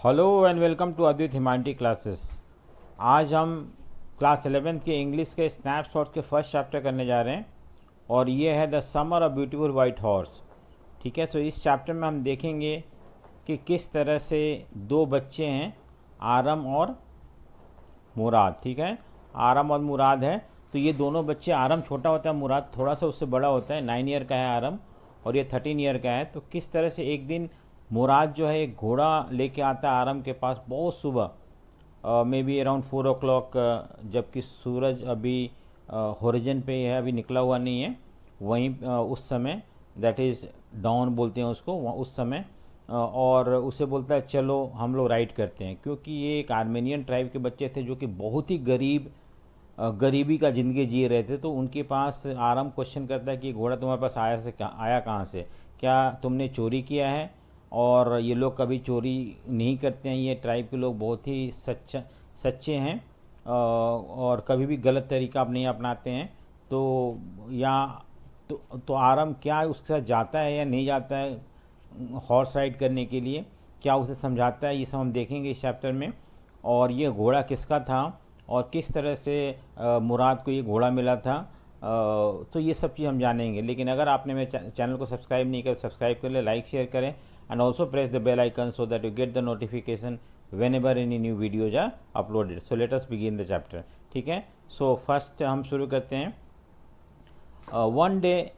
Hello and welcome to Advait humanity classes. आज हम class 11th के इंग्लिश के स्नैपशॉट्स के फर्स्ट चैप्टर करने जा रहे हैं और ये है the summer of beautiful white horse. ठीक है, तो इस चैप्टर में हम देखेंगे कि किस तरह से दो बच्चे हैं, आरम और मुराद। ठीक है, आरम और मुराद है। तो ये दोनों बच्चे, आरम छोटा होता है, मुराद थोड़ा सा उससे बड़ा होता है, 9 ईयर का है आरम और ये 13 ईयर का है। तो किस तरह से एक दिन मुराद जो है एक घोड़ा लेके आता है आरम के पास बहुत सुबह, मे बी अराउंड 4 o'clock, जबकि सूरज अभी होरिजन पे है, अभी निकला हुआ नहीं है। वहीं उस समय, दैट इज़ डाउन बोलते हैं उसको, उस समय और उसे बोलता है चलो हम लोग राइड करते हैं, क्योंकि ये एक आर्मेनियन ट्राइब के बच्चे थे जो कि बहुत ही गरीबी का ज़िंदगी जी रहे थे। तो उनके पास आराम क्वेश्चन करता है कि ये घोड़ा तुम्हारे पास आया कहाँ से, क्या तुमने चोरी किया है? और ये लोग कभी चोरी नहीं करते हैं, ये ट्राइब के लोग बहुत ही सच्चे हैं और कभी भी गलत तरीका आप नहीं अपनाते हैं। तो या तो आराम क्या उसके साथ जाता है या नहीं जाता है हॉर्स राइड करने के लिए, क्या उसे समझाता है, ये सब हम देखेंगे इस चैप्टर में। और ये घोड़ा किसका था और किस तरह से मुराद को ये घोड़ा मिला था, तो ये सब चीज़ हम जानेंगे। लेकिन अगर आपने मेरे चैनल को सब्सक्राइब नहीं किया, सब्सक्राइब कर ले, लाइक शेयर करें and also press the bell icon so that you get the notification whenever any new videos are uploaded. So let us begin the chapter. ठीक है, सो फर्स्ट हम शुरू करते हैं। One day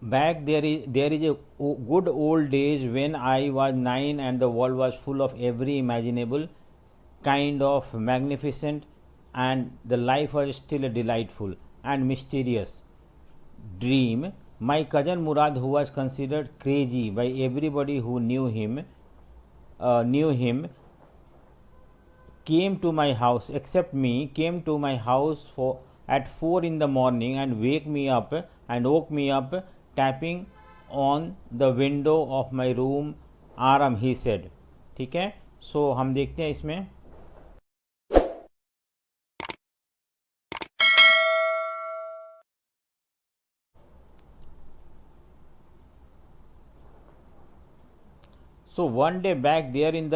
back there is a good old days when I was 9 and the world was full of every imaginable kind of magnificent, and the life was still a delightful and mysterious dream. My cousin Murad, who was considered crazy by everybody who knew him, came to my house, except me, came to my house for at 4 in the morning and woke me up, tapping on the window of my room. आराम, he said. ठीक है, सो हम देखते हैं इसमें। So one day back there in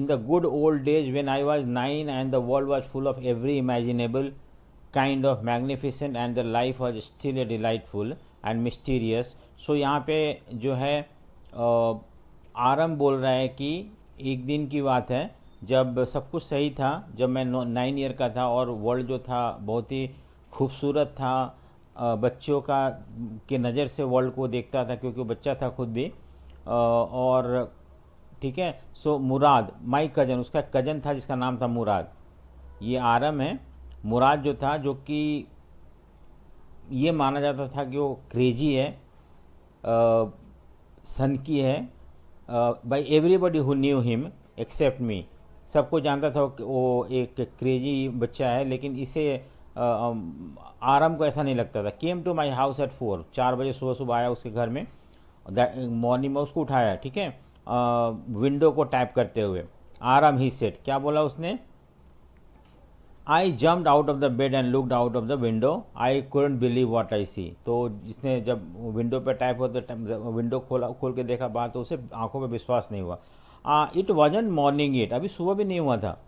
the good old days when I was 9 and the world was full of every imaginable kind of magnificent and the life was still a delightful and mysterious. So यहाँ पे जो है आरम बोल रहा है कि एक दिन की बात है जब सब कुछ सही था, जब मैं 9 ईयर का था और वर्ल्ड जो था बहुत ही खूबसूरत था। बच्चों का के नज़र से वर्ल्ड को देखता था क्योंकि वो बच्चा था खुद भी। और ठीक है, सो मुराद, माई कजन, उसका कजन था जिसका नाम था मुराद। ये आरम है। मुराद जो था, जो कि ये माना जाता था कि वो क्रेजी है, सन की है, by everybody who knew him except me. सबको जानता था कि वो एक क्रेजी बच्चा है, लेकिन इसे आरम को ऐसा नहीं लगता था। Came to my house at 4, 4 बजे सुबह सुबह आया उसके घर में, मॉर्निंग में उसको उठाया। ठीक है, विंडो को टैप करते हुए। आराम, ही सेड, क्या बोला उसने? I jumped out of the bed and looked out of the window, I couldn't believe what I see. तो जिसने जब विंडो पे टैप होते विंडो खोल के देखा बाहर, तो उसे आंखों पे विश्वास नहीं हुआ। इट वॉजन मॉर्निंग इट, अभी सुबह भी नहीं हुआ था।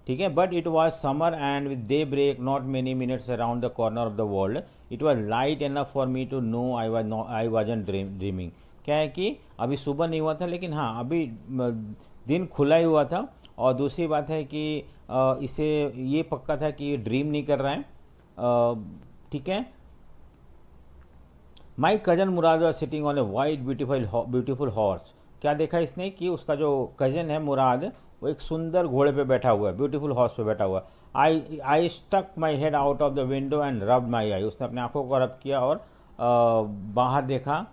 ठीक है, but it was summer and with daybreak not many minutes around the corner of the world, it was light enough for me to know I wasn't dreaming. क्या है कि अभी सुबह नहीं हुआ था, लेकिन हाँ अभी दिन खुला ही हुआ था। और दूसरी बात है कि इसे ये पक्का था कि ये ड्रीम नहीं कर रहा है। ठीक है, माई cousin Murad was sitting on A white beautiful horse. क्या देखा इसने कि उसका जो कजन है मुराद, वो एक सुंदर घोड़े पे बैठा हुआ है, ब्यूटीफुल हॉर्स पे बैठा हुआ है। I stuck my head out of the window and rubbed my eye. उसने अपने आंखों को रब किया और बाहर देखा,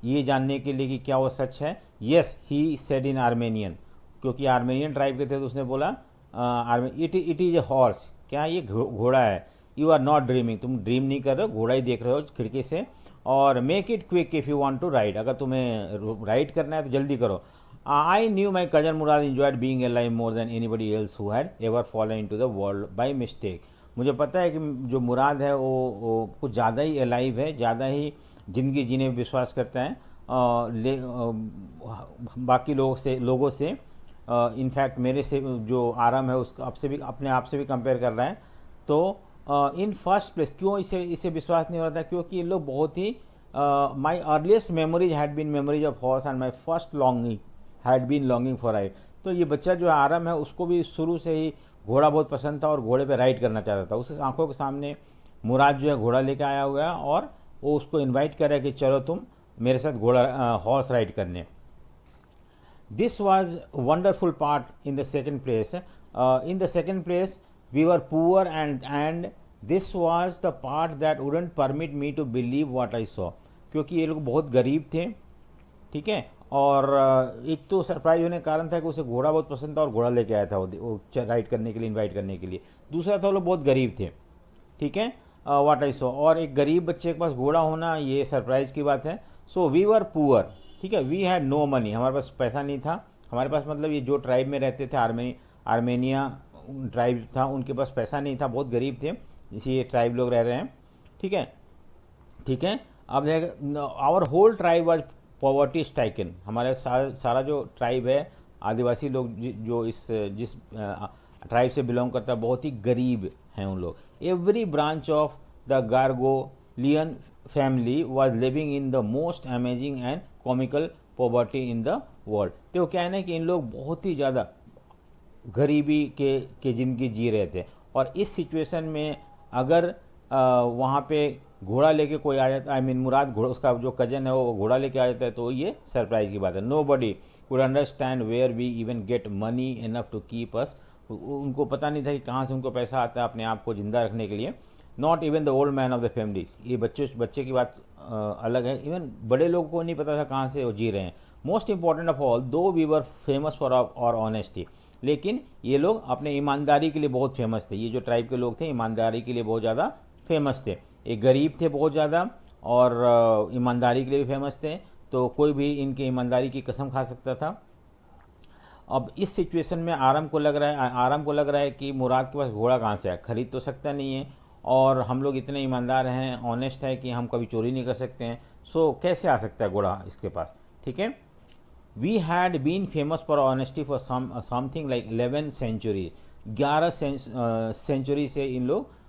ये जानने के लिए कि क्या वो सच है। Yes, he said in Armenian, क्योंकि आर्मेनियन ट्राइब के थे तो उसने बोला इट इज़ ए हॉर्स, क्या ये घोड़ा है। यू आर नॉट ड्रीमिंग, तुम ड्रीम नहीं कर रहे हो, घोड़ा ही देख रहे हो खिड़की से। और make it quick if you want to ride, अगर तुम्हें राइड करना है तो जल्दी करो। I knew my cousin Mourad enjoyed being alive more than anybody else who had ever fallen into the world by mistake. मुझे पता है कि जो मुराद है वो कुछ ज़्यादा ही अलाइव है, ज़्यादा ही ज़िंदगी जीने में विश्वास करता है बाकी लोगों से इनफैक्ट मेरे से जो आरम है उसका आपसे भी अपने आप से भी कंपेयर कर रहा है। तो इन फर्स्ट प्लेस क्यों इसे विश्वास नहीं हो रहा था, क्योंकि ये लोग बहुत ही my earliest memories had been memories of horse and my first longing had been longing for ride. तो ये बच्चा जो आरम है उसको भी शुरू से ही घोड़ा बहुत पसंद था और घोड़े पे राइड करना चाहता था। उसके आंखों के सामने मुराद जो है घोड़ा लेके आया हुआ है और वो उसको इनवाइट कर रहा है कि चलो तुम मेरे साथ घोड़ा हॉर्स राइड करने। This was a wonderful part in the second place. In the second place, we were poor and this was the part that wouldn't permit me to believe what I saw. क्योंकि ये लोग बहुत गरीब थे, ठीक है। और एक तो सरप्राइज होने का कारण था कि उसे घोड़ा बहुत पसंद था और घोड़ा लेके आया था वो राइड करने के लिए, इनवाइट करने के लिए। दूसरा था वो लोग बहुत गरीब थे, ठीक है। व्हाट आई सॉ, और एक गरीब बच्चे के पास घोड़ा होना ये सरप्राइज की बात है। सो वी वर पुअर, ठीक है। वी हैड नो मनी, हमारे पास पैसा नहीं था। हमारे पास मतलब ये जो ट्राइब में रहते थे आर्मेनिया ट्राइब था, उनके पास पैसा नहीं था, बहुत गरीब थे, इसी ये ट्राइब लोग रह रहे हैं, ठीक है, ठीक है। अब our whole tribe was poverty stricken. हमारे सारा जो ट्राइब है, आदिवासी लोग जो जिस ट्राइब से बिलोंग करता है, बहुत ही गरीब हैं उन लोग। Every branch of the Garoghlanian family was living in the most amazing and comical poverty in the world. तो क्या है ना कि इन लोग बहुत ही ज़्यादा गरीबी के ज़िंदगी जी रहे थे। और इस सिचुएशन में अगर वहाँ पे घोड़ा लेके कोई आ जाता, आई मीन मुराद घोड़ा, उसका जो कजन है वो घोड़ा लेके आ जाता है, तो ये सरप्राइज की बात है। Nobody could understand where we even get money enough to keep us. उनको पता नहीं था कि कहाँ से उनको पैसा आता है अपने आप को ज़िंदा रखने के लिए। Not even the old man of the family, ये बच्चे की बात अलग है, इवन बड़े लोगों को नहीं पता था कहाँ से वो जी रहे हैं। Most important of all, though we were famous for our honesty, लेकिन ये लोग अपने ईमानदारी के लिए बहुत फेमस थे। ये जो ट्राइब के लोग थे ईमानदारी के लिए बहुत ज़्यादा फेमस थे। एक गरीब थे बहुत ज़्यादा और ईमानदारी के लिए भी फेमस थे, तो कोई भी इनके ईमानदारी की कसम खा सकता था। अब इस सिचुएशन में आराम को लग रहा है कि मुराद के पास घोड़ा कहाँ से है, खरीद तो सकता नहीं है, और हम लोग इतने ईमानदार हैं, ऑनेस्ट है कि हम कभी चोरी नहीं कर सकते हैं, सो कैसे आ सकता है घोड़ा इसके पास, ठीक है। We had been famous for honesty for something like 11 century, 11 century से इन लोग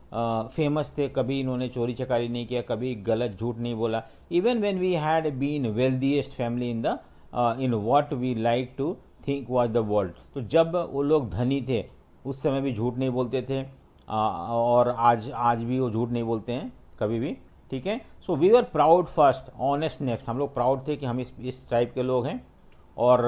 फेमस थे। कभी इन्होंने चोरी चकारी नहीं किया, कभी गलत झूठ नहीं बोला। Even when we had been wealthiest family in what we like to think was the world. तो जब वो लोग धनी थे उस समय भी झूठ नहीं बोलते थे, और आज भी वो झूठ नहीं बोलते हैं कभी भी, ठीक है। So we were proud first, honest next. हम लोग प्राउड थे कि हम इस टाइप के लोग हैं। और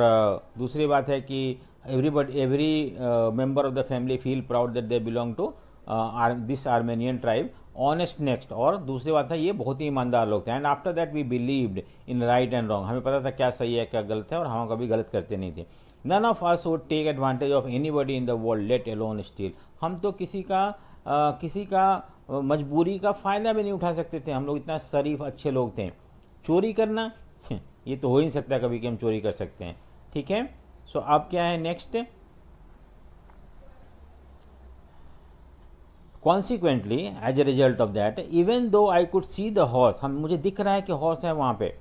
दूसरी बात है कि every member of the family feel proud that they belong to this Armenian tribe, honest next. और दूसरी बात है ये बहुत ही ईमानदार लोग थे। And after that we believed in right and wrong, हमें पता था क्या सही है क्या गलत है, और हम कभी गलत करते नहीं थे। None of us would take advantage of anybody in the world, let alone steal. हम तो किसी का मजबूरी का फ़ायदा भी नहीं उठा सकते थे। हम लोग इतना शरीफ अच्छे लोग थे। चोरी करना ये तो हो ही नहीं सकता कभी कि हम चोरी कर सकते हैं, ठीक है। सो अब क्या है next, consequently as a result of that, even though I could see the horse, मुझे दिख रहा है कि हॉर्स है वहाँ पे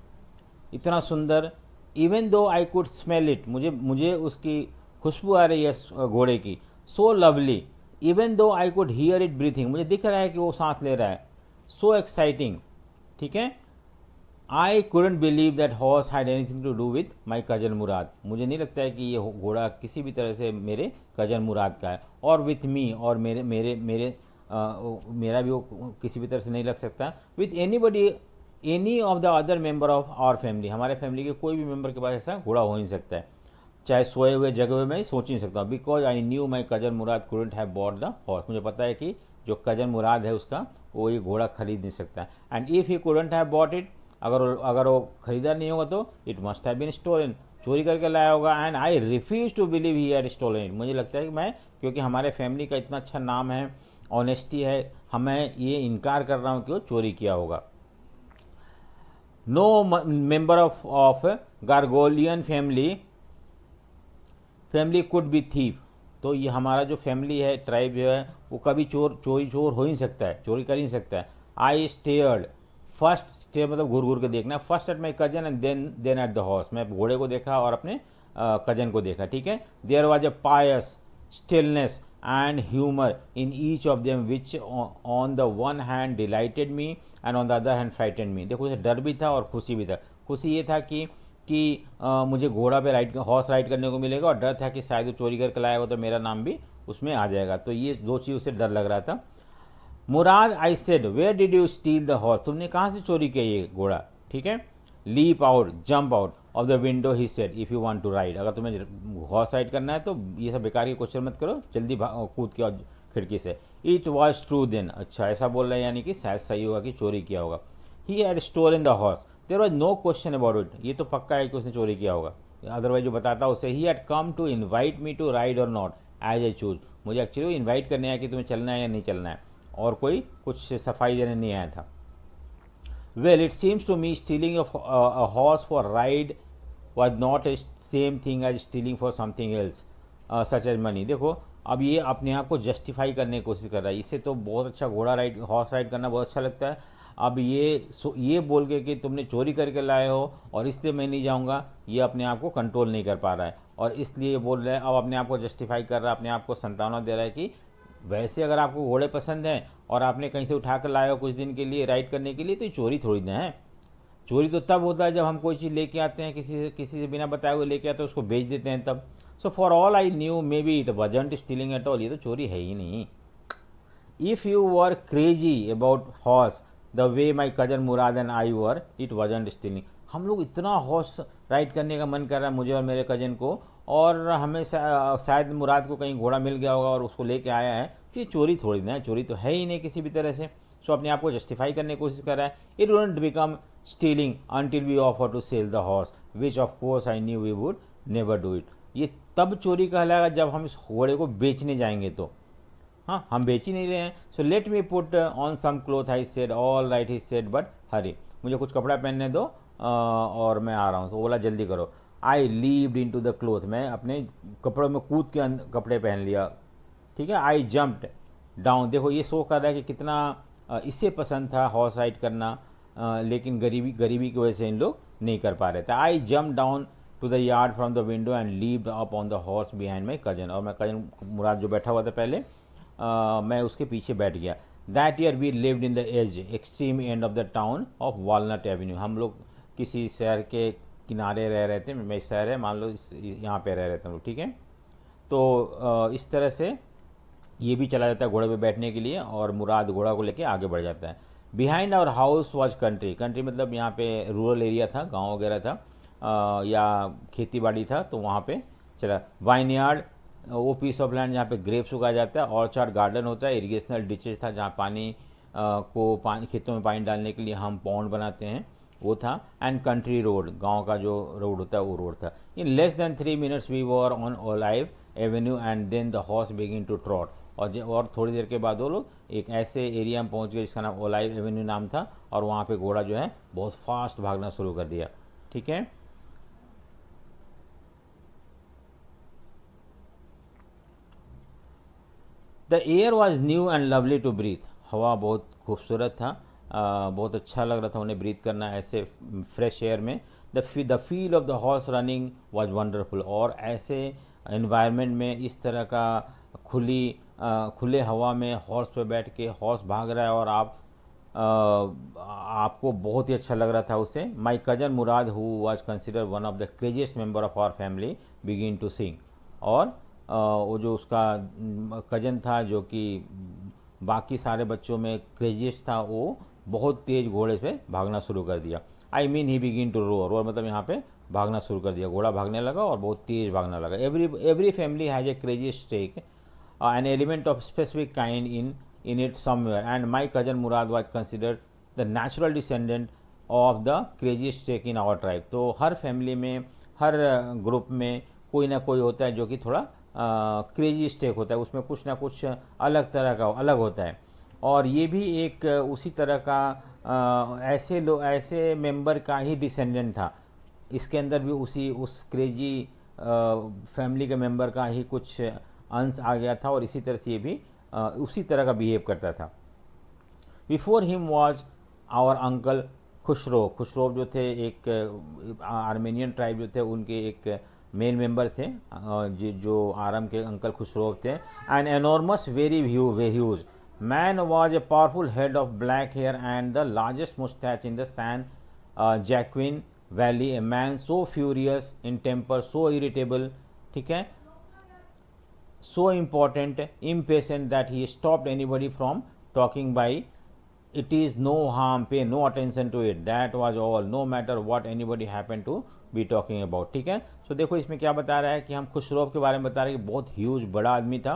इतना सुंदर। Even though I could smell it, मुझे उसकी खुशबू आ रही है घोड़े की। So lovely, even though I could hear it breathing, मुझे दिख रहा है कि वो सांस ले रहा है। सो एक्साइटिंग, ठीक है। I couldn't believe that horse had anything to do with my cousin Mourad, मुझे नहीं लगता है कि ये घोड़ा किसी भी तरह से मेरे कजन मुराद का है। और विथ मी, और मेरा भी वो किसी भी तरह से नहीं लग सकता। With any of the other member of our family, हमारे फैमिली के कोई भी मेंबर के पास ऐसा घोड़ा हो नहीं सकता है, चाहे सोए हुए जगह हुए मैं सोच नहीं सकता। Because I knew my cousin Murad couldn't have bought the horse, मुझे पता है कि जो कजन मुराद है उसका वो ये घोड़ा खरीद नहीं सकता। And if he couldn't have bought it, अगर वो खरीदा नहीं होगा तो it must have been stolen, चोरी करके लाया होगा। And I refuse to believe he had stolen it, मुझे लगता है कि मैं, क्योंकि हमारे फैमिली का इतना अच्छा नाम है, ऑनेस्टी है, हमें ये इनकार कर रहा हूँ कि वो चोरी किया होगा। No member of Garoghlanian family could be thief, तो ये हमारा जो फैमिली है, ट्राइब जो है, वो कभी चोर हो ही नहीं सकता है, चोरी कर ही नहीं सकता है। आई स्टेयर्ड, फर्स्ट स्टेयर मतलब घूर घूर के देखना, first at my cousin and then at the horse, मैं घोड़े को देखा और अपने कजन को देखा, ठीक है। There was a pious stillness and humour in each of them which on the one hand delighted me and on the other hand frightened me. देखो, उसे डर भी था और खुशी भी था। खुशी ये था कि मुझे घोड़ा पे हॉर्स राइड करने को मिलेगा, और डर था कि शायद वो चोरी करके लाएगा तो मेरा नाम भी उसमें आ जाएगा। तो ये दो चीज़ उसे डर लग रहा था। Mourad, I said, where did you steal the horse? तुमने कहाँ से चोरी किया ये घोड़ा, ठीक है। Leap out, jump out of the window, he said, if you want to ride. अगर तुम्हें हॉर्स राइड करना है तो ये सब बेकार के क्वेश्चन मत करो, जल्दी कूद के और खिड़की से। इट वॉज ट्रू देन, अच्छा ऐसा बोल रहे हैं, यानी कि शायद सही होगा कि चोरी किया होगा। He had stolen the horse, there was no question about it, ये तो पक्का है कि उसने चोरी किया होगा, अदरवाइज जो बताता उसे। He had come to invite me to ride or not as I choose, मुझे एक्चुअली इन्वाइट करने आया कि तुम्हें चलना है या नहीं चलना है, और कोई कुछ सफाई देने नहीं आया था। Well, it seems to me stealing a horse for ride was not a same thing as stealing for something else such as money. देखो, अब ये अपने आप को जस्टिफाई करने की कोशिश कर रहा है। इसे तो बहुत अच्छा घोड़ा राइड, हॉर्स राइड करना बहुत अच्छा लगता है। अब ये बोल के कि तुमने चोरी करके लाए हो और इसलिए मैं नहीं जाऊंगा, ये अपने आप को कंट्रोल नहीं कर पा रहा है, और इसलिए ये बोल रहा है, अब अपने आप को जस्टिफाई कर रहा है, अपने आप को संतावना दे रहा है कि वैसे अगर आपको घोड़े पसंद हैं और आपने कहीं से उठा कर लाए हो कुछ दिन के लिए राइड करने के लिए, तो ये चोरी थोड़ी ना है। चोरी तो तब होता है जब हम कोई चीज़ लेके आते हैं, किसी से बिना बताए हुए लेके आते हैं, उसको बेच देते हैं तब। So for all I knew maybe it wasn't stealing at all, ये तो चोरी है ही नहीं। If you were crazy about horse the way my cousin Murad and I were, it wasn't stealing. हम लोग इतना हॉर्स राइड करने का मन कर रहा है मुझे और मेरे कजन को, और हमें शायद मुराद को कहीं घोड़ा मिल गया होगा और उसको लेके आया है, तो ये चोरी थोड़ी ना है, चोरी तो है ही नहीं किसी भी तरह से। सो अपने आप को जस्टिफाई करने की कोशिश कर रहा है। It wouldn't become stealing until we offer to sell the horse which of course I knew we would never do it. ये तब चोरी कहलाएगा जब हम इस घोड़े को बेचने जाएंगे तो। हाँ, हम बेच ही नहीं रहे हैं। So let me put on some cloth, I said. All right, he said, but hurry, मुझे कुछ कपड़ा पहनने दो और मैं आ रहा हूँ। तो बोला जल्दी करो। I leaped into the cloth, मैं अपने कपड़ों में कूद के कपड़े पहन लिया, ठीक है। आई जम्प्ड डाउन, देखो ये शो कर रहा है कि कितना इसे पसंद था हॉर्स राइड करना, लेकिन गरीबी की वजह से इन लोग नहीं कर पा रहे थे। I jump down to the yard from the window and leaped up on the horse behind my cousin, और मैं कजन मुराद जो बैठा हुआ था पहले, मैं उसके पीछे बैठ गया। That year we lived in the edge extreme end of the town of Walnut Avenue, हम लोग किसी शहर के किनारे रह रहे थे। मैं शहर है, मान लो यहाँ पे रह रहे थे हम लोग, ठीक है। तो इस तरह से ये भी चला जाता है घोड़े पे बैठने के लिए, और मुराद घोड़ा को लेके आगे बढ़ जाता है। Behind our house was country, country मतलब यहाँ पे रूरल एरिया था, गांव वगैरह था, या खेती बाड़ी था, तो वहाँ पे चला। वाइनयार्ड, वो पीस ऑफ लैंड जहाँ पे ग्रेप्स उगाया जाता है। ऑर्चार्ड, गार्डन होता है। इरिगेशनल डिचेज था, जहाँ पानी खेतों में पानी डालने के लिए हम पॉन्ड बनाते हैं, वो था। एंड कंट्री रोड, गांव का जो रोड होता है वो रोड था। In less than 3 minutes we were on Olive avenue and then the horse begin to trot, और थोड़ी देर के बाद वो लोग एक ऐसे एरिया में पहुंच गए जिसका नाम ओलाइव एवेन्यू नाम था, और वहाँ पे घोड़ा जो है बहुत फास्ट भागना शुरू कर दिया, ठीक है। The air was new and lovely to breathe, हवा बहुत खूबसूरत था, बहुत अच्छा लग रहा था उन्हें ब्रीथ करना ऐसे फ्रेश एयर में। The feel of the horse running was wonderful, और ऐसे इन्वायरमेंट में इस तरह का खुले हवा में हॉर्स पे बैठ के हॉर्स भाग रहा है और आपको बहुत ही अच्छा लग रहा था उससे। My cousin Mourad who was consider one of the craziest member of our family begin to sing, और वो जो उसका कजन था जो कि बाकी सारे बच्चों में क्रेजिएस्ट था, वो बहुत तेज घोड़े पे भागना शुरू कर दिया। I mean he begin to roar मतलब यहाँ पे भागना शुरू कर दिया, घोड़ा भागने लगा और बहुत तेज भागने लगा। Every family has a craziest stake, an element of specific kind in it somewhere, and my cousin Murad was considered the natural descendant of the craziest snake in our tribe। तो हर फैमिली में, हर group में कोई ना कोई होता है जो कि थोड़ा क्रेजी स्टेक होता है, उसमें कुछ ना कुछ अलग होता है, और ये भी एक उसी तरह का ऐसे मेंबर का ही डिसेंडेंट था। इसके अंदर भी उस क्रेजी फैमिली के मेंबर का ही कुछ अंश आ गया था, और इसी तरह से ये भी उसी तरह का बिहेव करता था। Before him was our uncle Khosrove जो थे एक आर्मेनियन ट्राइब जो थे, उनके एक मेन मेंबर थे, जो आरम के अंकल खुसरो थे। An enormous very huge man was a powerful head of black hair and the largest moustache in the San Joaquin valley, a man so furious in temper, so irritable, ठीक है, so important, impatient that he stopped anybody from talking by, it is no harm, pay no attention to it, that was all, no matter what anybody happened to be talking about, ठीक है। सो देखो इसमें क्या बता रहा है कि हम खुसरो के बारे में बता रहे हैं कि बहुत ह्यूज बड़ा आदमी था,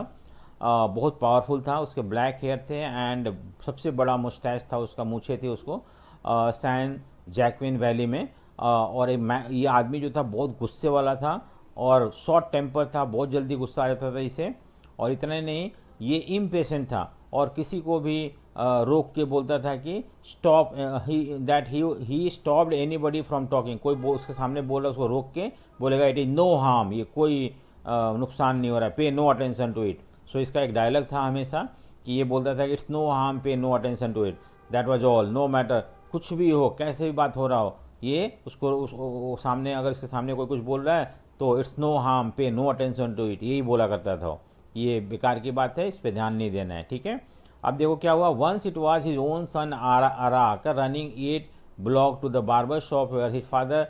बहुत पावरफुल था, उसके ब्लैक हेयर थे एंड सबसे बड़ा मुस्टैच था उसका, मूछे थी उसको, सैन जैक्विन वैली में। और ये आदमी जो था बहुत गुस्से वाला था और शॉर्ट टेम्पर था, बहुत जल्दी गुस्सा आ जाता था इसे। और इतना ही नहीं, ये इम्पेशेंट था और किसी को भी रोक के बोलता था कि stop, he stopped anybody from talking, कोई उसके सामने बोल रहा उसको रोक के बोलेगा इट इज़ नो हार्म, ये कोई नुकसान नहीं हो रहा है, pay no attention to it. सो इसका एक डायलॉग था हमेशा कि ये बोलता था कि it's no harm, pay no attention to it, that was all, no matter, कुछ भी हो, कैसे भी बात हो रहा हो, ये उसको सामने, अगर इसके सामने कोई कुछ बोल रहा है तो it's no harm, pay no attention to it, यही बोला करता था। ये बेकार की बात है, इस पर ध्यान नहीं देना है, ठीक है। अब देखो क्या हुआ, once it was his own son Arak running 8 block to the barber shop where his father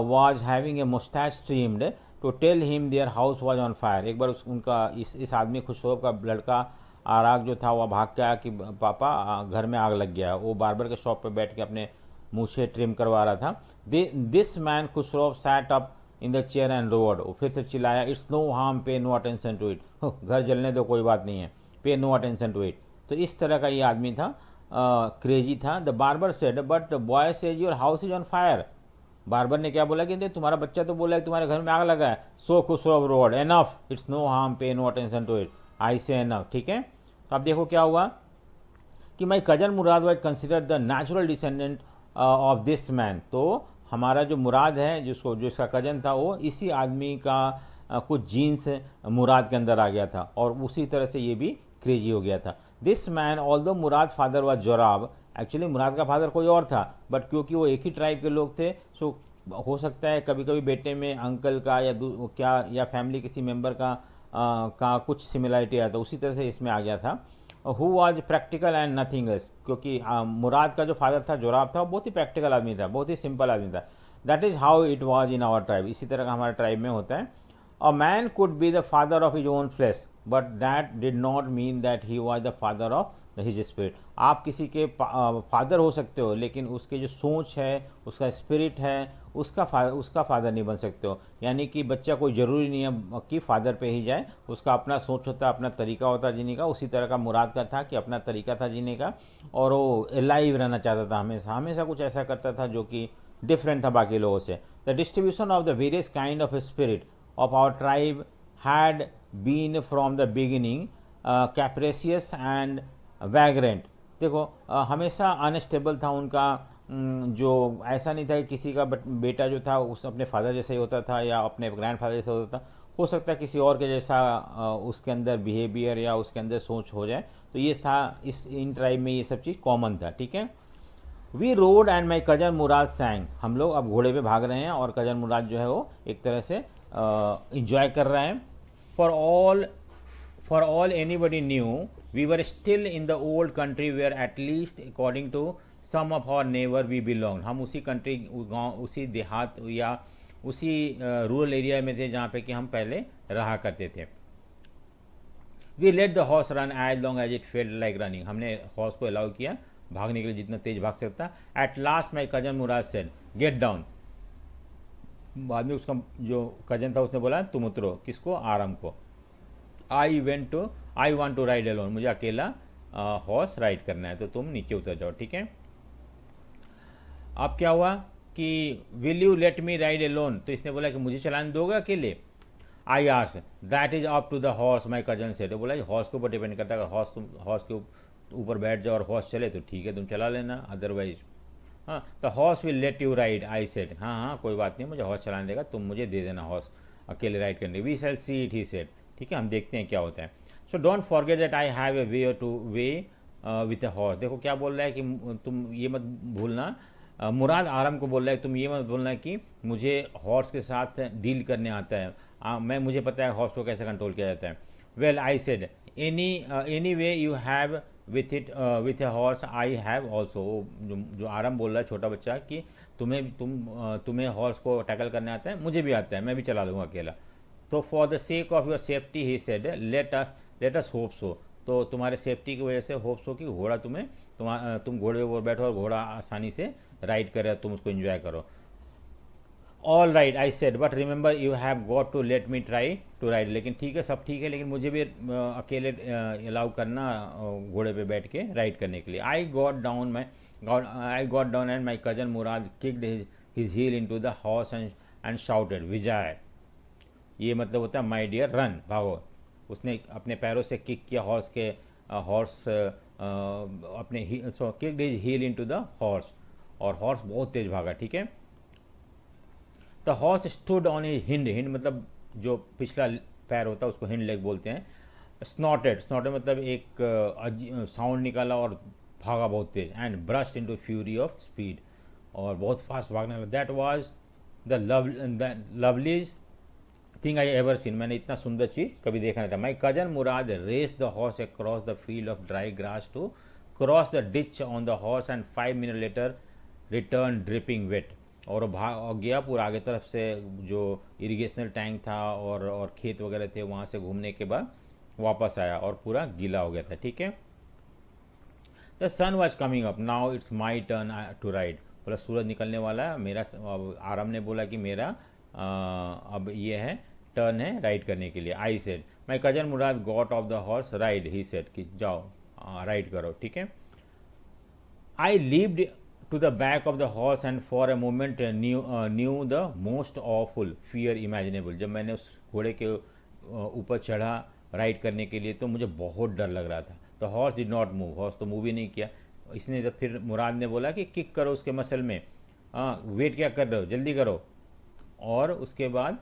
was having a moustache trimmed to tell him their house was on fire. एक बार उनका इस आदमी खुशरो का लड़का आराक जो था वह भाग के आया कि पापा घर में आग लग गया। वो बार्बर के शॉप पे बैठ के अपने मूछे ट्रिम करवा रहा था। This man Khosrove sat up in the chair and roared, वो फिर से चिल्लाया it's no harm, pay no attention to it, घर जलने दो कोई बात नहीं है, pay no attention to it. तो इस तरह का ये आदमी था, क्रेजी था। The barber said but boy says your house is on fire. Barber ने क्या बोला कि देख तुम्हारा बच्चा तो बोला कि तुम्हारे घर में आग लगा है। So Khosrove roared enough, it's no harm, pay no attention to it, I say enough, ठीक है। तो अब देखो क्या हुआ कि माई cousin Murad was considered the natural descendant of this man. तो हमारा जो मुराद है, जो इसका कजन था, वो इसी आदमी का कुछ जीन्स मुराद के अंदर आ गया था और उसी तरह से ये भी क्रेजी हो गया था। This man although Mourad father was Zorab, actually Mourad का फादर कोई और था, बट क्योंकि वो एक ही ट्राइब के लोग थे, सो हो सकता है कभी कभी बेटे में अंकल का या फैमिली किसी मेंबर का कुछ सिमिलरिटी आया था, उसी तरह से इसमें आ गया था। Who was practical and nothing else, क्योंकि मुराद का जो फादर था जोराब था, वो बहुत ही प्रैक्टिकल आदमी था, बहुत ही सिंपल आदमी था। That is how it was in our tribe, इसी तरह का हमारे ट्राइब में होता है। A man could be the father of his own flesh but that did not mean that he was the father of his spirit. आप किसी के फादर हो सकते हो, लेकिन उसके जो सोच है, उसका स्पिरिट है, उसका फादर नहीं बन सकते हो। यानी कि बच्चा कोई ज़रूरी नहीं है कि फादर पे ही जाए, उसका अपना सोच होता है, अपना तरीका होता है जीने का। उसी तरह का मुराद का था कि अपना तरीका था जीने का और वो एलाइव रहना चाहता था, हमेशा कुछ ऐसा करता था जो कि डिफरेंट था बाकी लोगों से। The distribution of the various kind of spirit of our tribe had been from the beginning capricious and vagrant. देखो हमेशा अनस्टेबल था उनका, जो ऐसा नहीं था कि किसी का बेटा जो था उस अपने फादर जैसा ही होता था या अपने ग्रैंड फादर जैसा होता था, हो सकता है किसी और के जैसा उसके अंदर बिहेवियर या उसके अंदर सोच हो जाए। तो ये था, इन ट्राइब में ये सब चीज़ कॉमन था, ठीक है। We rode and my cousin Mourad sang, हम लोग अब घोड़े पे भाग रहे हैं और कजन मुराद जो है वो एक तरह से इंजॉय कर रहे हैं। For all anybody new we were still in the old country where at least according to some of our neighbor we belonged। हम उसी कंट्री, गांव, उसी देहात या उसी रूरल एरिया में थे जहाँ पे कि हम पहले रहा करते थे। we let the horse run as long as it felt like running, हमने हॉर्स को अलाउ किया भागने के लिए जितना तेज भाग सकता। at last my cousin Murad said get down, बाद में उसका जो कजन था उसने बोला तुम उतरो, किसको, आराम को। I want to ride alone, मुझे अकेला हॉर्स राइड करना है, तो तुम नीचे उतर जाओ, ठीक है। अब क्या हुआ कि will you let me ride alone, तो इसने बोला कि मुझे चलाने दोगे अकेले। I as that is up to the horse my cousin से, तो बोला हॉर्स के ऊपर डिपेंड करता है, अगर हॉर्स के ऊपर बैठ जाओ और हॉर्स चले तो ठीक है तुम चला लेना, अदरवाइज हाँ the horse will let you ride. I said हाँ कोई बात नहीं, मुझे हॉर्स चलाने देगा, तुम मुझे दे देना हॉर्स अकेले राइड करने। We shall see it, he said, ठीक है हम देखते हैं क्या होता है। So don't forget that I have a way to way with a horse. देखो क्या बोल रहा है कि तुम ये मत भूलना मुराद आराम को बोल रहा है तुम ये मत बोलना कि मुझे हॉर्स के साथ डील करने आता है, मुझे पता है हॉर्स को कैसे कंट्रोल किया जाता है। Well I said any way you have with a horse I have also. जो आराम बोल रहा है छोटा बच्चा कि तुम्हें हॉर्स को टैकल करने आता है, मुझे भी आता है, मैं भी चला लूँगा अकेला। तो for the sake of your safety he said let us hope so. तो तुम्हारे सेफ्टी की वजह से होप सो कि घोड़ा तुम घोड़े पर बैठो और घोड़ा आसानी से राइड करे, तुम उसको एंजॉय करो। All right I said but remember you have got to let me try to ride. लेकिन ठीक है, सब ठीक है, लेकिन मुझे भी अकेले अलाउ करना घोड़े पे बैठ के राइड करने के लिए। I got down and my cousin Mourad kicked his heel into the horse and shouted विजय। ये मतलब होता है माई डियर रन, भागो। उसने अपने पैरों से किक किया हॉर्स अपने kicked his heel into the horse, और हॉर्स बहुत तेज भागा। ठीक है, the horse stood on a hind मतलब जो पिछला पैर होता है उसको हिंड लेग बोलते हैं। स्नॉटेड मतलब एक साउंड निकाला और भागा बहुत तेज। And brushed into fury of speed, और बहुत फास्ट भागने लगा। That was the loveliest thing I ever seen. मैंने इतना सुंदर चीज़ कभी देखा नहीं था। My cousin Mourad race the horse across the field of dry grass to cross the ditch on the horse and 5 minute later return dripping wet. और गया पूरा आगे तरफ से जो इरिगेशनल टैंक था और खेत वगैरह थे, वहाँ से घूमने के बाद वापस आया और पूरा गीला हो गया था। ठीक है, the sun was coming up now it's my turn to ride. बोला सूरज निकलने वाला है मेरा। आराम ने बोला कि मेरा अब ये है टर्न है राइड करने के लिए। आई said my cousin Murad got off the horse ride. He said कि जाओ राइड करो। ठीक है, आई levied to the back of the horse and for a moment knew the most awful fear imaginable। जब मैंने उस घोड़े के ऊपर चढ़ा राइड करने के लिए तो मुझे बहुत डर लग रहा था। तो horse did not move, horse तो मूव ही नहीं किया। इसने जब फिर मुराद ने बोला कि किक करो उसके मसल में, वेट क्या कर रहे हो, जल्दी करो। और उसके बाद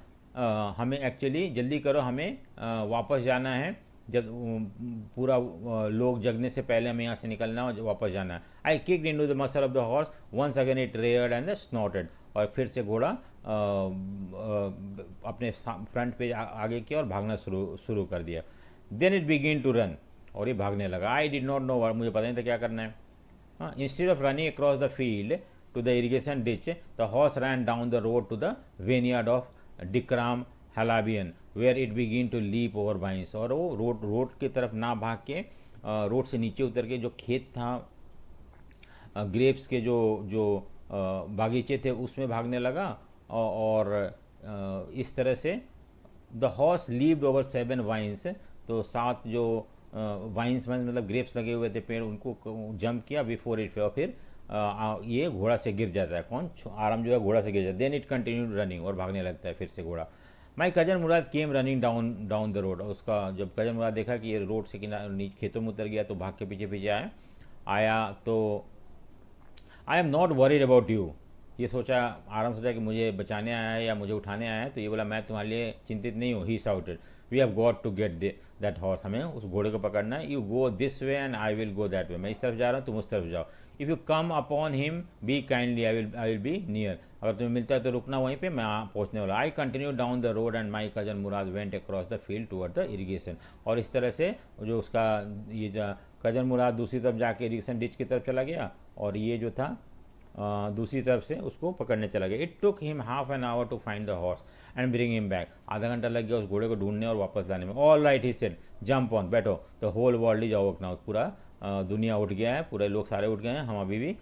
हमें एक्चुअली जल्दी करो, हमें वापस जाना है, जब पूरा लोग जगने से पहले हमें यहाँ से निकलना और वापस जाना है। I kicked into the muscle of the horse once again it reared and snorted. और फिर से घोड़ा अपने फ्रंट पे आगे किया और भागना शुरू कर दिया। Then it begin to run, और ये भागने लगा। आई डिड नॉट नो, मुझे पता नहीं था क्या करना है। हाँ, instead of running across the field to the irrigation ditch the horse ran down the road to the vineyard of Dikran Halabian where it begin to leap over vines. और वो रोड की तरफ ना भाग के रोड से नीचे उतर के जो खेत था, ग्रेप्स के जो बागीचे थे उसमें भागने लगा। और इस तरह से the horse leaped over 7 vines. तो 7 जो वाइन्स मतलब ग्रेप्स लगे हुए थे पेड़, उनको जंप किया बिफोर इट। और फिर ये घोड़ा से गिर जाता है। कौन? आराम जो है घोड़ा से गिर जाता है। देन इट कंटिन्यूड रनिंग, और भागने लगता है फिर से घोड़ा। माई cousin Murad came running down the road. उसका जब कजन मुराद देखा कि ये रोड से किनारे खेतों में उतर गया तो भाग के पीछे पीछे आया। तो I am not worried about you. ये सोचा, आराम सोचा कि मुझे बचाने आया है या मुझे उठाने आया है। तो ये बोला मैं तुम्हारे लिए चिंतित नहीं हूँ। He shouted we have got to get that horse. हमें उस घोड़े को पकड़ना है। You go this way and I will go that way. मैं इस तरफ जा रहा हूँ, तुम उस तरफ जाओ। If you come upon him B kindly I will be near. अगर तुम्हें मिलता है तो रुकना वहीं पे, मैं पहुँचने वाला। I continue down the road and my cousin Murad went across the field toward the irrigation. और इस तरह से जो उसका ये कजन मुराद दूसरी तरफ जाके इरीगेशन डिच की तरफ चला गया, और ये जो था दूसरी तरफ से उसको पकड़ने चला गया। It took him half an hour to find the horse and bring him back. आधा घंटा लग गया उस घोड़े को ढूंढने और वापस लाने में। All right he said jump on, बैठो। The whole world is awake now. पूरा दुनिया उठ गया है, पूरे लोग सारे उठ गए हैं, हम अभी भी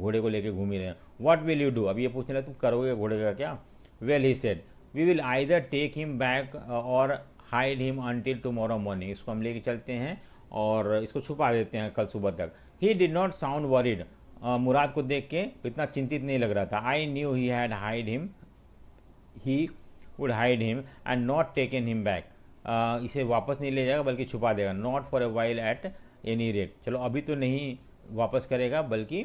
घोड़े को लेके घूम ही रहे हैं। What will you do? अब ये पूछने लगे तुम करोगे घोड़े का क्या? Well he said we will either take him back or hide him until tomorrow morning. इसको हम लेके चलते हैं और इसको छुपा देते हैं कल सुबह तक। He did not sound worried. मुराद को देख के इतना चिंतित नहीं लग रहा था। I knew he had hide him, he would hide him and not taken him back. इसे वापस नहीं ले जाएगा बल्कि छुपा देगा। Not for a while at any rate. चलो अभी तो नहीं वापस करेगा बल्कि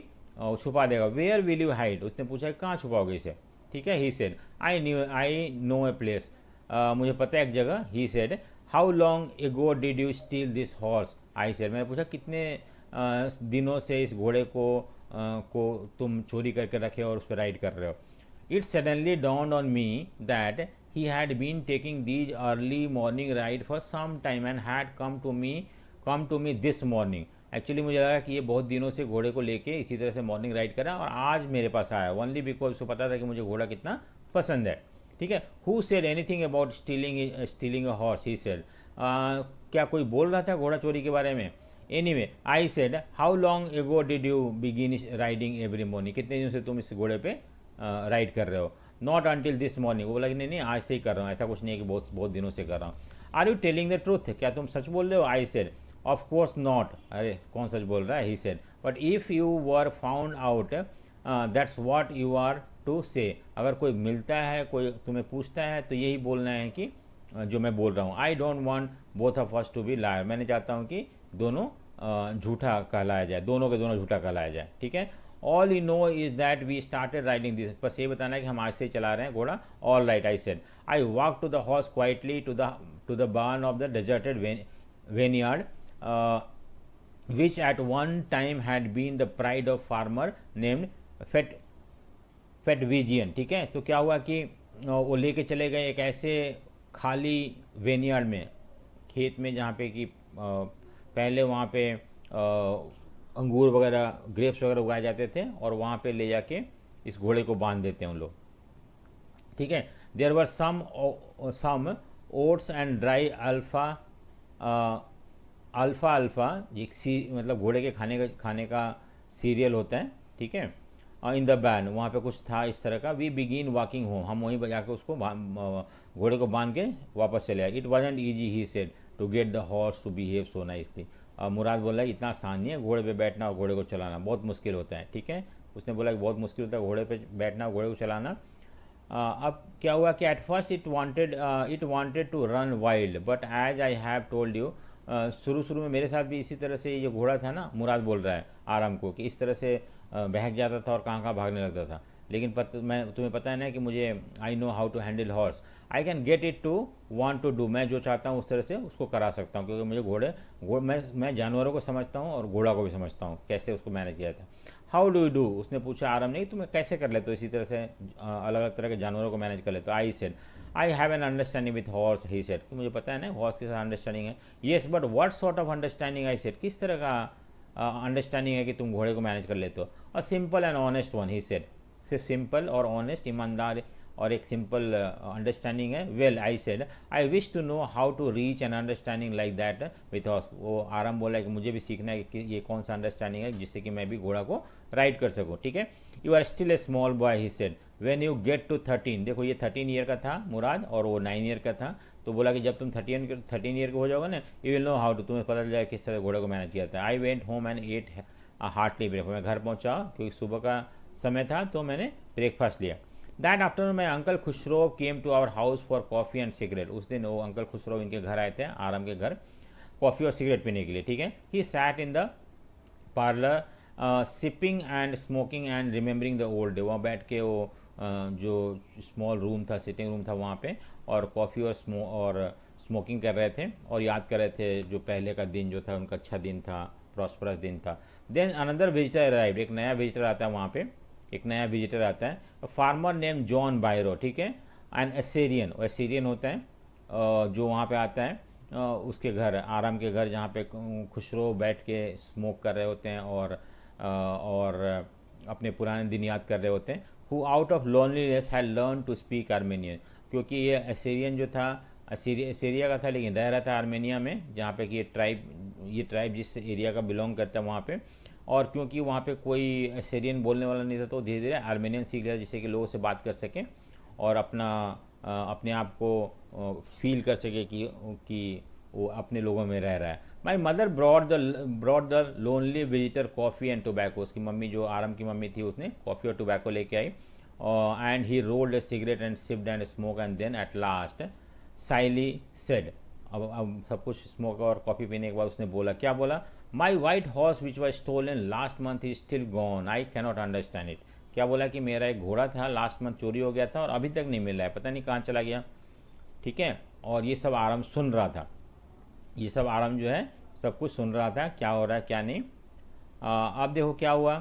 छुपा देगा। Where will you hide? उसने पूछा कहाँ छुपाओगे इसे? ठीक है, he said I know a place. मुझे पता है एक जगह। He said how long ago did you steel this horse? I said मैंने पूछा कितने दिनों से इस घोड़े को को तुम चोरी करके रखे और उस पर राइड कर रहे हो। It suddenly dawned on me that he had been taking these early morning ride for some time and had come to me this morning. Actually मुझे लगा कि ये बहुत दिनों से घोड़े को लेके इसी तरह से मॉर्निंग राइड करा और आज मेरे पास आया, ओनली बिकॉज उसको पता था कि मुझे घोड़ा कितना पसंद है। ठीक है। Who said anything about stealing a horse, he said. क्या कोई बोल रहा था घोड़ा चोरी के बारे में? Anyway I said how long ago did you begin riding every morning, कितने दिन से तुम इस घोड़े पे राइड कर रहे हो? नॉट अंटिल दिस मॉर्निंग, वो बोला कि नहीं आज से ही कर रहा हूँ, ऐसा कुछ नहीं है कि बहुत बहुत दिनों से कर रहा हूँ। Are you telling the truth, क्या तुम सच बोल रहे हो? I said of course not, अरे कौन सच बोल रहा है? He said but if you were found out that's what you are to say, अगर कोई मिलता है, कोई तुम्हें पूछता है तो यही बोलना है कि जो मैं बोल रहा हूँ। I don't want both of us to be liar, मैंने चाहता हूँ कि दोनों झूठा कहलाया जाए, दोनों के दोनों झूठा कहलाया जाए। ठीक है। All you know is that we started riding this, बस ये बताना है कि हम आज से ही चला रहे हैं घोड़ा। All right, I said. I walk to the horse quietly to the barn of the deserted vineyard which at one time had been the pride of farmer named फेटविजियन। ठीक है। तो क्या हुआ कि वो लेके चले गए एक ऐसे खाली वेनियार्ड में, खेत में, जहाँ पे कि पहले वहाँ पे अंगूर वगैरह, ग्रेप्स वगैरह उगाए जाते थे और वहाँ पे ले जाके इस घोड़े को बांध देते हैं उन लोग। ठीक है। There were some oats and dry alpha एक मतलब घोड़े के खाने का सीरियल होता है। ठीक है। इन द बैन, वहाँ पे कुछ था इस तरह का। वी बिगिन वॉकिंग होम, हम वहीं बजा के उसको घोड़े को बांध के वापस चले आए। It wasn't easy, he said, to get the horse to behave so nicely. मुराद बोला इतना आसान नहीं है घोड़े पे बैठना और घोड़े को चलाना, बहुत मुश्किल होता है। ठीक है। उसने बोला कि बहुत मुश्किल होता है घोड़े पे बैठना, घोड़े को चलाना। अब क्या हुआ कि at first it wanted to run wild but as I have told you, शुरू में मेरे साथ भी इसी तरह से ये घोड़ा था ना, मुराद बोल रहा है आराम को, कि इस तरह से बहक जाता था और कहाँ भागने लगता था। लेकिन मैं तुम्हें पता है ना कि मुझे I know how to handle horse, I can get it to want to do, मैं जो चाहता हूँ उस तरह से उसको करा सकता हूँ, क्योंकि मुझे मैं जानवरों को समझता हूँ और घोड़ा को भी समझता हूँ कैसे उसको मैनेज किया था। हाउ डू यू डू, उसने पूछा आराम ने, तुम्हें कैसे कर लेते हो इसी तरह से अलग अलग तरह के जानवरों को मैनेज कर लेते हो? I said I have an understanding with horse, he said, कि मुझे पता है ना हॉर्स के साथ अंडरस्टैंडिंग है। Yes but what sort of understanding, I said, किस तरह का अंडरस्टैंडिंग है कि तुम घोड़े को मैनेज कर लेते हो? A simple and honest one, he said, सिर्फ सिंपल और ऑनेस्ट, ईमानदार और एक सिंपल अंडरस्टैंडिंग है। Well, I said, I wish to know how to reach an understanding like that with horse. वो आराम बोला कि मुझे भी सीखना है कि ये कौन सा अंडरस्टैंडिंग है जिससे कि मैं भी घोड़ा को राइड कर सकूँ। ठीक है। You are still a small boy, he said, when you get to 13, देखो ये 13 ईयर का था मुराद और वो 9 ईयर का था, तो बोला कि जब तुम 13 ईयर का हो जाओगे ना, you will know how to, तुम्हें पता चल जाएगा किस तरह घोड़े को मैनेज किया था। I went home and ate heartily breakfast, मैं घर पहुँचा क्योंकि सुबह का समय था तो मैंने ब्रेकफास्ट लिया। That afternoon my uncle Khosrove came to our house for coffee and cigarette, उस दिन वो अंकल खुशरो इनके घर आए थे, आराम के घर, कॉफ़ी और सिगरेट पीने के लिए। ठीक है। He sat in the parlour sipping and smoking and remembering the old day, वहाँ बैठ के वो जो स्मॉल रूम था, सिटिंग रूम था वहाँ पे, और कॉफ़ी और स्मोकिंग कर रहे थे और याद कर रहे थे जो पहले का दिन जो था उनका अच्छा दिन था, प्रॉस्परस दिन था। देन अनदर विजिटर अराइव्ड, एक नया विजिटर आता है वहाँ पे, एक नया विजिटर आता है, फार्मर नेम जॉन बायरो। ठीक है। एंड एसेरियन होता है जो वहाँ पे आता है उसके घर, आराम के घर, जहाँ पे खुशरो बैठ के स्मोक कर रहे होते हैं और अपने पुराने दिन याद कर रहे होते हैं। Who out of loneliness had learn to speak Armenian, क्योंकि ये एसेरियन जो था सीरिया का था लेकिन रह रहा था आर्मेनिया में, जहाँ पे कि ये ट्राइब जिस एरिया का बिलोंग करता है वहाँ पे, और क्योंकि वहाँ पे कोई एसेरियन बोलने वाला नहीं था तो धीरे धीरे आर्मेनियन सीख लिया, जिससे कि लोगों से बात कर सके और अपने आप को फील कर सके कि वो अपने लोगों में रह रहा है। My mother brought the lonely visitor coffee and tobacco, उसकी मम्मी जो आराम की मम्मी थी उसने कॉफ़ी और टोबैको लेके आई, and he rolled a cigarette and sipped and smoke and then at last shyly said, अब सब कुछ स्मोक और कॉफ़ी पीने के बाद उसने बोला, क्या बोला? My white horse which was stolen last month is still gone, I cannot understand it. क्या बोला कि मेरा एक घोड़ा था लास्ट मंथ चोरी हो गया था और अभी तक नहीं मिल रहा है, पता नहीं कहाँ चला गया। ठीक है। और ये सब आराम सुन रहा था, ये सब आराम जो है सब कुछ सुन रहा था, क्या हो रहा है क्या नहीं। अब देखो क्या हुआ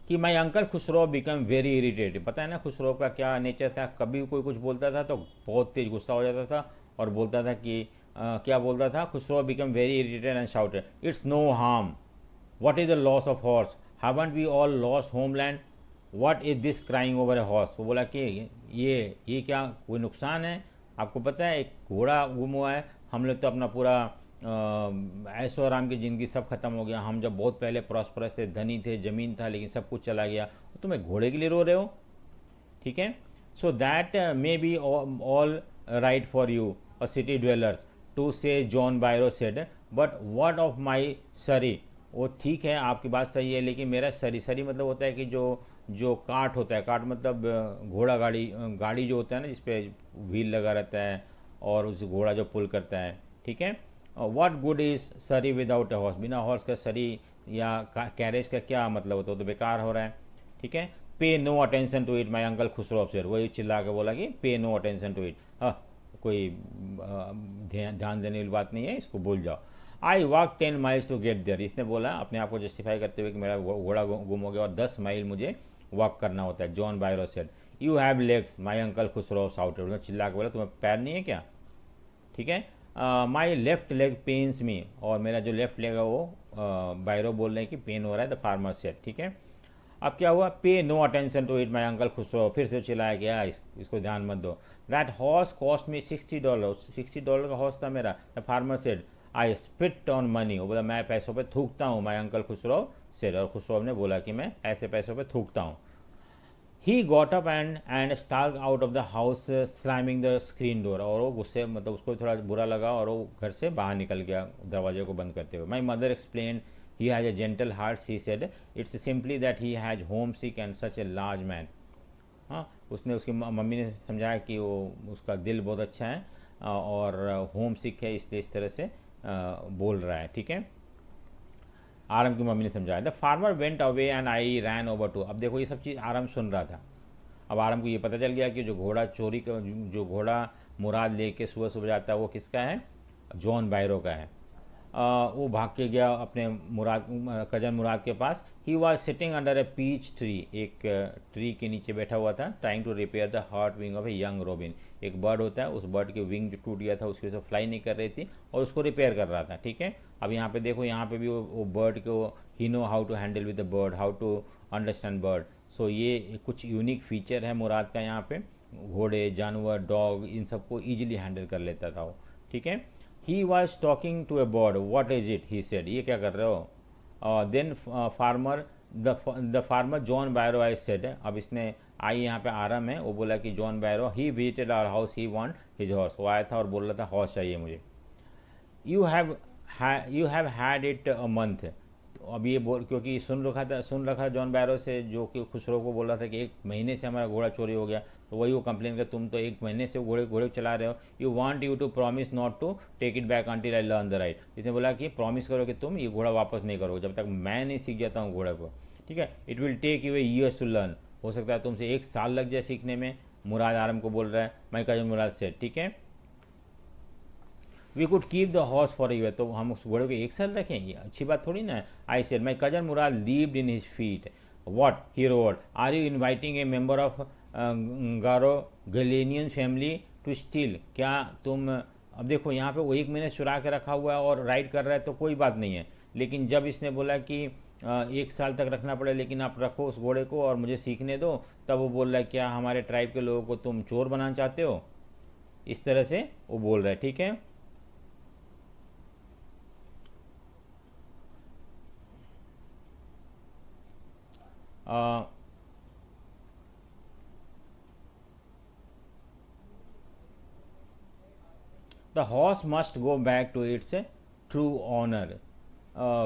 कि माई uncle Khusro become very irritated. पता है ना खुसरो का क्या नेचर था, कभी कोई कुछ बोलता था तो बहुत तेज गुस्सा हो जाता था और बोलता था कि क्या बोलता था, Khosrove become very irritated and shouted, it's no harm, what is the loss of horse, haven't we all lost homeland, what is this crying over a horse. वो बोला कि ये क्या कोई नुकसान है, आपको पता है एक घोड़ा गुम हुआ है, हम लोग तो अपना पूरा ऐशो आराम की ज़िंदगी सब खत्म हो गया, हम जब बहुत पहले प्रॉस्परस थे, धनी थे, ज़मीन था, लेकिन सब कुछ चला गया, तुम्हें घोड़े के लिए रो रहे हो। ठीक है, so that may be all right for you a city dwellers to say John Byro said, but what of my surrey. वो ठीक है आपकी बात सही है, लेकिन मेरा सरी, सरी मतलब होता है कि जो जो काट होता है, काट मतलब घोड़ा गाड़ी, गाड़ी जो होता है ना जिसपे व्हील लगा रहता है और उस घोड़ा जो पुल करता है। ठीक है, व्हाट गुड इज सरी विदाउट अ हॉर्स, बिना हॉर्स का सरी या कैरेज का क्या मतलब होता है, तो बेकार हो रहा है। ठीक है, pay no attention to it my uncle Khosrove अफसर, वही चिल्ला के बोला कि पे नो अटेंशन टू इट, हाँ कोई ध्यान देने वाली बात नहीं है, इसको भूल जाओ। I walk 10 miles to get there, इसने बोला अपने आप को जस्टिफाई करते हुए कि मेरा घोड़ा गुम हो गया और 10 माइल मुझे वॉक करना होता है। John Byro said, you have legs my uncle Khusro shouted, चिल्ला के बोला तुम्हें पैर नहीं है क्या। ठीक है, माई लेफ्ट लेग पेन्स मी, और मेरा जो लेफ्ट लेग है वो बायरो बोल रहे हैं कि पेन हो रहा है, द फार्मर सेड। ठीक है, अब क्या हुआ, pay no attention to it my uncle Khosrove, फिर से चिल्लाया गया इसको ध्यान मत दो। दैट हॉर्स कॉस्ट मी $60, $60 का हॉर्स था मेरा। The farmer said, I spit on money, वो बोला मैं पैसों पे थूकता हूँ, माई अंकल खुसरो सेड, और खुसरो ने बोला कि मैं ऐसे पैसों पे थूकता हूँ। He got up and stalked out of the house slamming the screen door, और वो गुस्से मतलब उसको थोड़ा बुरा लगा और वो घर से बाहर निकल गया दरवाजे को बंद करते हुए। My mother explain, he has a gentle heart, she said, it's simply that he has home sick and such a large man. हाँ, उसने उसकी मम्मी ने समझाया कि वो उसका दिल बहुत अच्छा है और होम सिक है, इसलिए इस तरह से बोल रहा है। ठीक है, आरम की मम्मी ने समझाया। The farmer went away and I ran over to, अब देखो ये सब चीज़ आरम सुन रहा था। अब आरम को ये पता चल गया कि जो घोड़ा चोरी का, जो घोड़ा मुराद लेके सुबह सुबह जाता है वो किसका है, जॉन बायरो का है। वो भाग के गया अपने मुराद कजन मुराद के पास। He was sitting under a peach tree, एक ट्री के नीचे बैठा हुआ था, trying to repair the hurt wing of a young robin. एक बर्ड होता है, उस बर्ड के विंग जो टूट गया था उसकी वजह से फ्लाई नहीं कर रही थी और उसको रिपेयर कर रहा था। ठीक है, अब यहाँ पे देखो, यहाँ पे भी वो बर्ड को, he know how to handle with the bird, how to understand bird. So ये कुछ यूनिक फीचर है मुराद का यहाँ पे, घोड़े, जानवर, डॉग, इन सबको ईजिली हैंडल कर लेता था वो। ठीक है, he was talking to a bird, what is it, he said, ये क्या कर रहे हो। Then farmer, the farmer John Byro I said, अब इसने आई यहाँ पे आराम है, वो बोला कि John Byro, he visited our house, he want his horse, वो आया था और बोल रहा था हॉर्स चाहिए मुझे। You have had it a month, तो अब ये बोल, क्योंकि सुन रखा जॉन बायरो से, जो कि खुसरो को बोल रहा था कि 1 महीने से हमारा घोड़ा चोरी हो गया, तो वही वो कंप्लेन कर, तुम तो 1 महीने से घोड़े चला रहे हो। You want you to promise not to take it back until I learn the ride, इसने बोला कि प्रॉमिस करो कि तुम ये घोड़ा वापस नहीं करोगे जब तक मैं नहीं सीख जाता हूँ घोड़े को। ठीक है, it will take you a years to learn, हो सकता है तुमसे 1 साल लग जाए सीखने में, मुराद आरम को बोल रहा है, माई कजन मुराद से। ठीक है, we could keep the horse for year, तो हम उस घोड़े को 1 साल रखें, अच्छी बात थोड़ी ना है। I said, my cousin Murad lived in his feet, what, he roared, are you inviting a member of Garoghlanian family to steal, क्या तुम, अब देखो यहाँ पे वो 1 महीने चुरा के रखा हुआ है और राइड कर रहा है तो कोई बात नहीं है, लेकिन जब इसने बोला कि 1 साल तक रखना पड़े लेकिन आप रखो उस घोड़े को और मुझे सीखने दो, तब वो बोल रहा है क्या हमारे ट्राइब के लोगों को तुम चोर बनाना चाहते हो, इस तरह से वो बोल रहा है। ठीक है, the horse must go back to its true owner.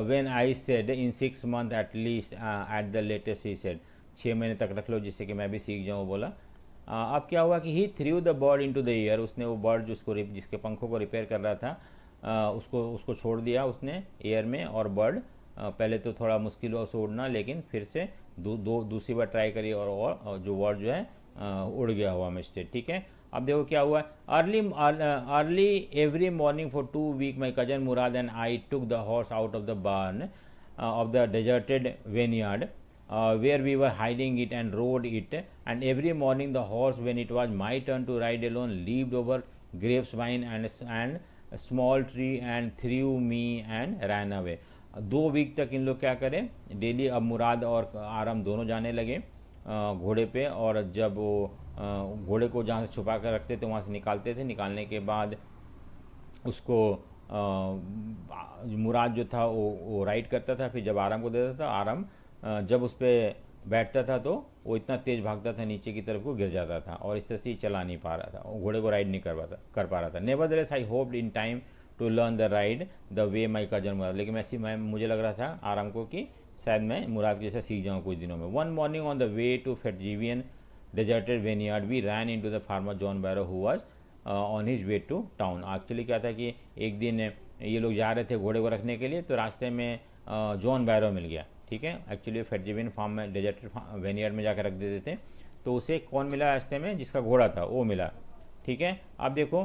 When I said in 6 months at least, at the latest, he said 6 महीने तक रख लो जिससे कि मैं भी सीख जाऊँ, बोला। अब क्या हुआ कि he threw the bird into the air, उसने वो बर्ड जिसके पंखों को रिपेयर कर रहा था, उसको छोड़ दिया उसने एयर में, और बर्ड पहले तो थोड़ा मुश्किल हुआ उसे उड़ना, लेकिन फिर से दूसरी बार ट्राई करी और जो बर्ड जो है उड़ गया हवा में स्टेट। ठीक है, अब देखो क्या हुआ, early every morning for 2 week my cousin Murad and I took the horse out of the barn of the deserted vineyard, where we were hiding it and rode it, and every morning the horse, when it was my turn to ride alone, leaped over grapevine and a small tree and threw me and ran away. 2 week तक इन लोग क्या करें, daily अब मुराद और आराम दोनों जाने लगे घोड़े पे, और जब वो घोड़े को जहाँ से छुपा कर रखते थे वहाँ से निकालते थे, निकालने के बाद उसको मुराद जो था वो राइड करता था, फिर जब आराम को देता था, आराम जब उस पर बैठता था तो वो इतना तेज़ भागता था नीचे की तरफ को गिर जाता था, और इस तरह से चला नहीं पा रहा था, वो घोड़े को राइड नहीं कर पा रहा था. Nevertheless I hoped in time to learn the ride the way my cousin Murad. लेकिन मैं मुझे लग रहा था आराम को कि शायद मैं मुराद के जैसा सीख जाऊँ कुछ दिनों में. One morning on the way to Fitzwilliam deserted vineyard we ran into the farmer John Barrow who was on his way to town. Actually क्या था कि एक दिन ये लोग जा रहे थे घोड़े को रखने के लिए, तो रास्ते में जॉन बैरो मिल गया. ठीक है, एक्चुअली फिट्जविलियन फार्म में डेजर्टेड वेनियार्ड में जाकर रख देते थे, तो उसे कौन मिला रास्ते में, जिसका घोड़ा था वो मिला. ठीक है, अब देखो,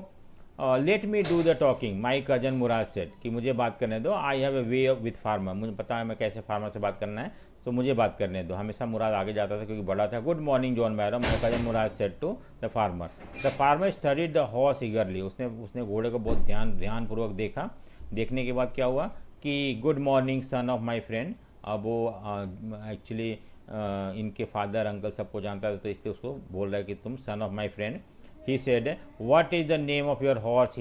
let me do the talking my cousin Mourad said, कि मुझे बात करने दो. आई have a way with farmer, मुझे पता है मैं कैसे फार्मर से बात करना है, तो मुझे बात करने दो. हमेशा मुराद आगे जाता था क्योंकि बड़ा था. Good morning John Byro, my cousin Mourad said to the farmer. The farmer studied the horse eagerly, उसने घोड़े को बहुत ध्यानपूर्वक देखा. देखने के बाद क्या हुआ कि good morning son of my friend. अब वो एक्चुअली इनके फादर अंकल सबको जानता था, तो इसलिए उसको बोल रहा है कि तुम son of my friend. He said, "What is the name of your horse?"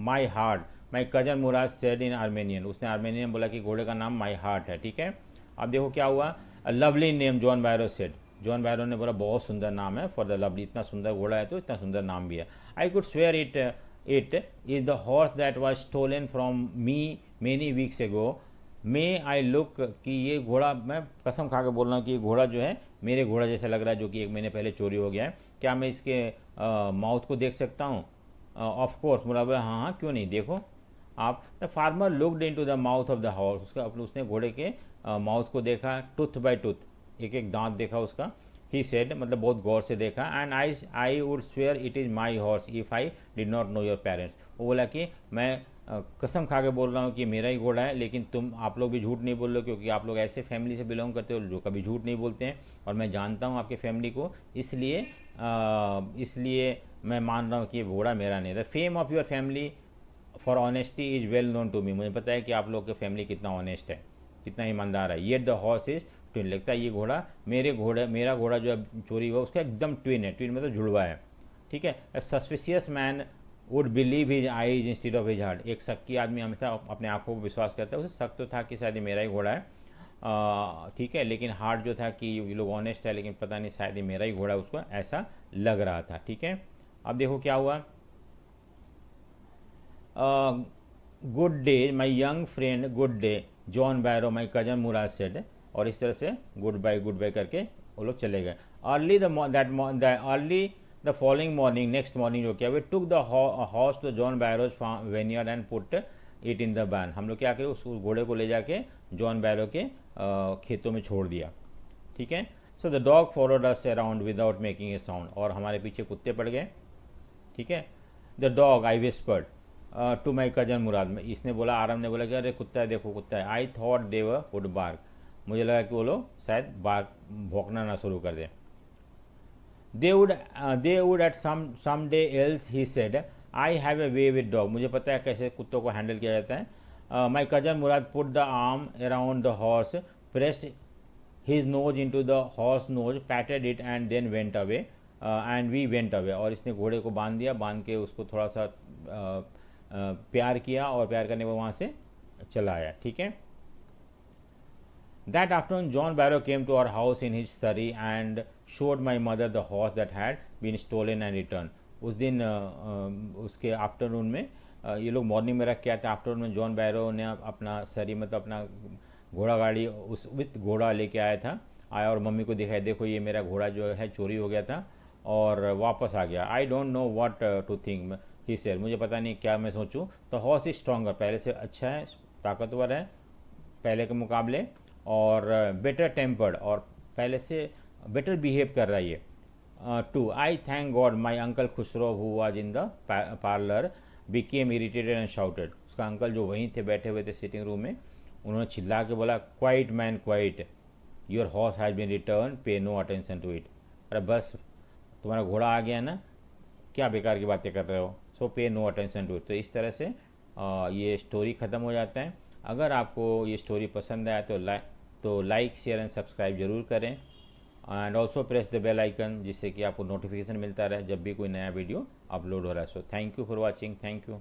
My heart. My cousin Murad said in Armenian. उसने आर्मेनियन बोला कि घोड़े का नाम My Heart है. ठीक है, अब देखो क्या हुआ. A lovely name, John Barrow said. John Barrow ने बोला बहुत सुंदर नाम है. फॉर द लवली, इतना सुंदर घोड़ा है तो इतना सुंदर नाम भी है. I could swear it is the horse that was stolen from me many weeks ago. May I look, कि ये घोड़ा, मैं कसम खा के बोल रहा हूँ कि ये घोड़ा जो है मेरे घोड़ा जैसा लग रहा है, जो कि 1 महीने पहले चोरी हो गया है. क्या मैं इसके माउथ को देख सकता हूँ? Of course. बोला हाँ क्यों नहीं, देखो आप. The farmer looked into the mouth of the horse, उसने घोड़े के माउथ को देखा, टूथ बाय टूथ, एक एक दांत देखा उसका. ही सेड, मतलब बहुत गौर से देखा. And I would swear it is my horse if I did not know your parents. वो बोला कि मैं कसम खा के बोल रहा हूँ कि मेरा ही घोड़ा है, लेकिन आप लोग भी झूठ नहीं बोल रहे हो, क्योंकि आप लोग ऐसे फैमिली से बिलोंग करते हो जो कभी झूठ नहीं बोलते हैं, और मैं जानता हूँ आपके फैमिली को, इसलिए मैं मान रहा हूँ कि ये घोड़ा मेरा नहीं. The fame of your family for honesty is well known to me. मुझे पता है कि आप लोग के फैमिली कितना ऑनेस्ट है, कितना ईमानदार है. Yet the horse is twin. लगता है ये घोड़ा मेरा घोड़ा जो है चोरी हुआ उसका एकदम ट्विन है. ट्विन मतलब जुड़वा है. ठीक है. A suspicious man would believe his eyes instead of his heart. एक शक की आदमी हमेशा अपने आंखों को विश्वास करता है. उसे शक तो था कि शायद ये मेरा ही घोड़ा है, ठीक है, लेकिन हार्ट जो था कि ये लोग ऑनेस्ट है, लेकिन पता नहीं शायद ये मेरा ही घोड़ा, उसको ऐसा लग रहा था. ठीक है, अब देखो क्या हुआ. Good day my young friend, good day John Byro, my cousin Mourad said. और इस तरह से गुड बाय करके वो लोग चले गए. Early the following morning, next morning जो किया, we took the horse to John Barrow's vineyard and put it in the barn. हम लोग क्या करें, उस घोड़े को ले जाके जॉन बैरो के खेतों में छोड़ दिया. ठीक है. So the dog followed us around without making a sound. और हमारे पीछे कुत्ते पड़ गए. ठीक है. The dog I whispered to my cousin Murad में. इसने बोला, आराम ने बोला कि अरे कुत्ता है, देखो कुत्ता है. I thought they would bark. मुझे लगा कि वो लोग शायद भौंकना ना शुरू कर दें. They would at some day else, he said. I have a way with dog. मुझे पता है कैसे कुत्तों को हैंडल किया जाता है. My cousin Murad put the arm around the horse, pressed his nose into the horse nose, patted it and then went away. And we went away. और इसने घोड़े को बांध दिया, बांध के उसको थोड़ा सा प्यार किया, और प्यार करने के बाद वहाँ से चला आया. ठीक है. That afternoon, John Barrow came to our house in his surrey and showed my mother the horse that had been stolen and returned. उस दिन उसके आफ्टरनून में ये लोग मॉर्निंग में रख के आए थे. आफ्टरनून में जॉन बैरो ने अपना सरी, मतलब अपना घोड़ा गाड़ी उस विथ घोड़ा लेके आया और मम्मी को दिखाया, देखो ये मेरा घोड़ा जो है चोरी हो गया था और वापस आ गया. I don't know what to think, he said. मुझे पता नहीं क्या मैं सोचूं. द हॉर्स इज स्ट्रॉन्गर, पहले से अच्छा है, ताकतवर है पहले के मुकाबले, और बेटर टेम्पर्ड, और पहले से बेटर बिहेव कर रहा है ये. To I thank God my uncle Khosrove who was in the parlour became irritated and shouted. उसका अंकल जो वहीं थे, बैठे हुए थे सिटिंग रूम में, उन्होंने चिल्ला के बोला, quiet man quiet. Your horse has been return, pay no attention to it. अरे बस तुम्हारा घोड़ा आ गया ना, क्या बेकार की बातें कर रहे हो, सो पे नो अटेंशन टू इट। तो इस तरह से ये स्टोरी ख़त्म हो जाता है। अगर आपको ये स्टोरी पसंद आया तो लाइक शेयर एंड सब्सक्राइब जरूर करें, and also press the bell icon, जिससे कि आपको नोटिफिकेशन मिलता रहे जब भी कोई नया वीडियो अपलोड हो रहा है। So thank you for watching, thank you.